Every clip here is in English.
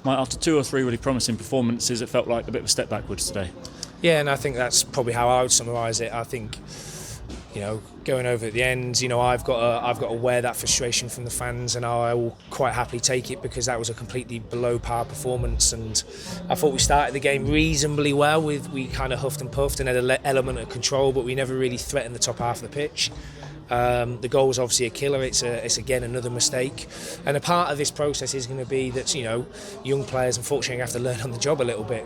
Mike, after 2 or 3 really promising performances, it felt like a bit of a step backwards today. Yeah, and I think that's probably how I would summarise it. I think, going over at the end, I've got to wear that frustration from the fans, and I will quite happily take it, because that was a completely below par performance. And I thought we started the game reasonably well. We kind of huffed and puffed and had an element of control, but we never really threatened the top half of the pitch. The goal was obviously a killer. It's again another mistake, and a part of this process is going to be that young players unfortunately have to learn on the job a little bit.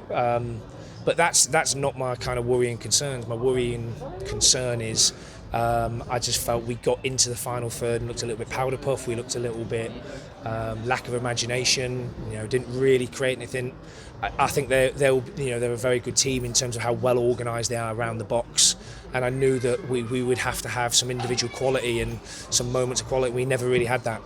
But that's not my kind of worrying concerns. My worrying concern is I just felt we got into the final third and looked a little bit powder puff. We looked a little bit lack of imagination. Didn't really create anything. I think they're a very good team in terms of how well organised they are around the box. And I knew that we would have to have some individual quality and some moments of quality. We never really had that.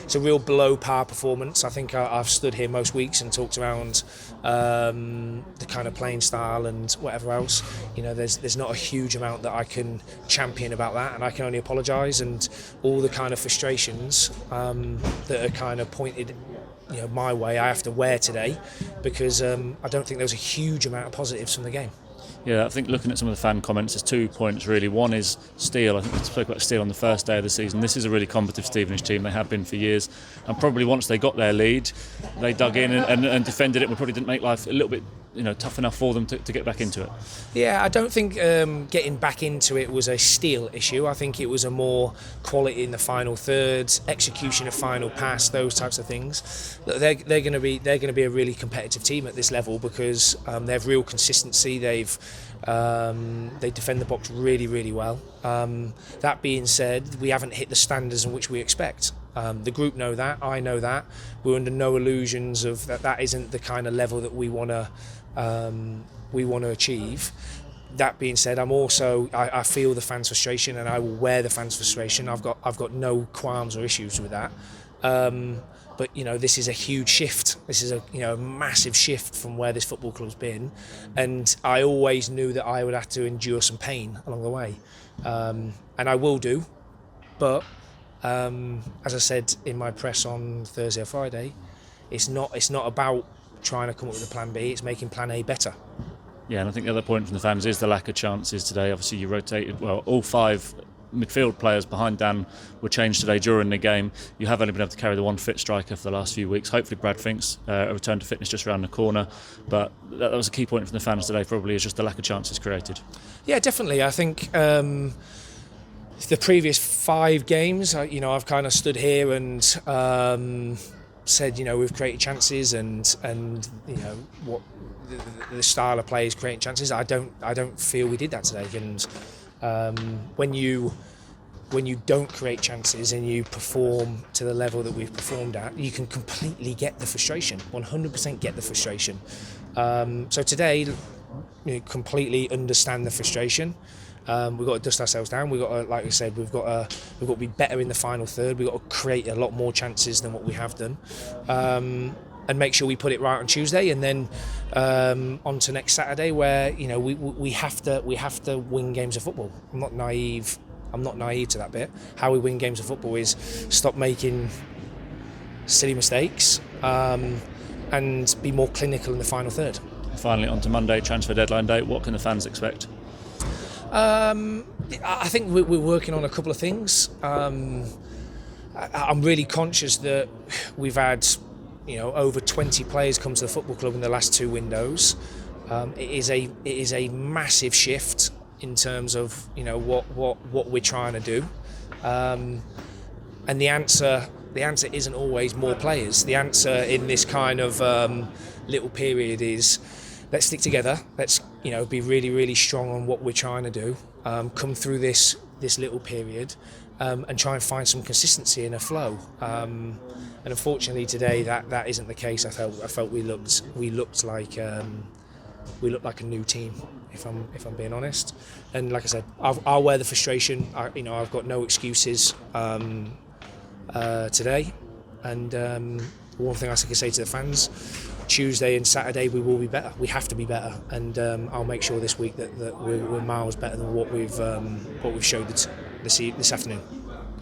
It's a real below par performance. I think I've stood here most weeks and talked around the kind of playing style and whatever else. There's not a huge amount that I can champion about that, and I can only apologise. And all the kind of frustrations that are kind of pointed my way, I have to wear today, because I don't think there was a huge amount of positives from the game. Yeah, I think looking at some of the fan comments, there's 2 points really. One is Steele. I think we spoke about Steele on the first day of the season. This is a really combative Stevenage team. They have been for years. And probably once they got their lead, they dug in and defended it. We probably didn't make life a little bit tough enough for them to get back into it. Yeah, I don't think getting back into it was a Steele issue. I think it was a more quality in the final third, execution of final pass, those types of things. They're going to be a really competitive team at this level, because they have real consistency. They defend the box really, really well. That being said, we haven't hit the standards in which we expect. The group know that. I know that. We're under no illusions of that isn't the kind of level that we want to achieve. That being said, I feel the fans' frustration, and I will wear the fans' frustration. I've got no qualms or issues with that. But this is a huge shift. This is a massive shift from where this football club's been, and I always knew that I would have to endure some pain along the way, and I will do. But as I said in my press on Thursday or Friday, it's not about trying to come up with a plan B. It's making plan A better. Yeah, and I think the other point from the fans is the lack of chances today. Obviously, you rotated all 5 midfield players behind Dan were changed today during the game. You have only been able to carry the one fit striker for the last few weeks. Hopefully Brad Fink's a return to fitness just around the corner, but that was a key point from the fans today, probably, is just the lack of chances created. Yeah, definitely. I think the previous 5 games, I've kind of stood here and said, we've created chances, and what the style of play is creating chances. I don't feel we did that today. And when you don't create chances and you perform to the level that we've performed at, you can completely get the frustration, 100% get the frustration. So today, completely understand the frustration. We've got to dust ourselves down. We've got to, like I said, we've got to be better in the final third. We've got to create a lot more chances than what we have done, and make sure we put it right on Tuesday, and then on to next Saturday, where we have to win games of football. I'm not naive to that bit. How we win games of football is stop making silly mistakes and be more clinical in the final third. Finally, on to Monday, transfer deadline day. What can the fans expect? I think we're working on a couple of things. I'm really conscious that we've had over 20 players come to the football club in the last 2 windows. It is a massive shift in terms of what we're trying to do, and the answer isn't always more players. The answer in this kind of little period is, let's stick together. Let's be really, really strong on what we're trying to do. Come through this little period and try and find some consistency in a flow. And unfortunately today that isn't the case. I felt we looked like a new team, if I'm being honest. And like I said, I'll wear the frustration. I've got no excuses today. And one thing I can say to the fans: Tuesday and Saturday we will be better. We have to be better, and I'll make sure this week that we're miles better than what we've showed this afternoon.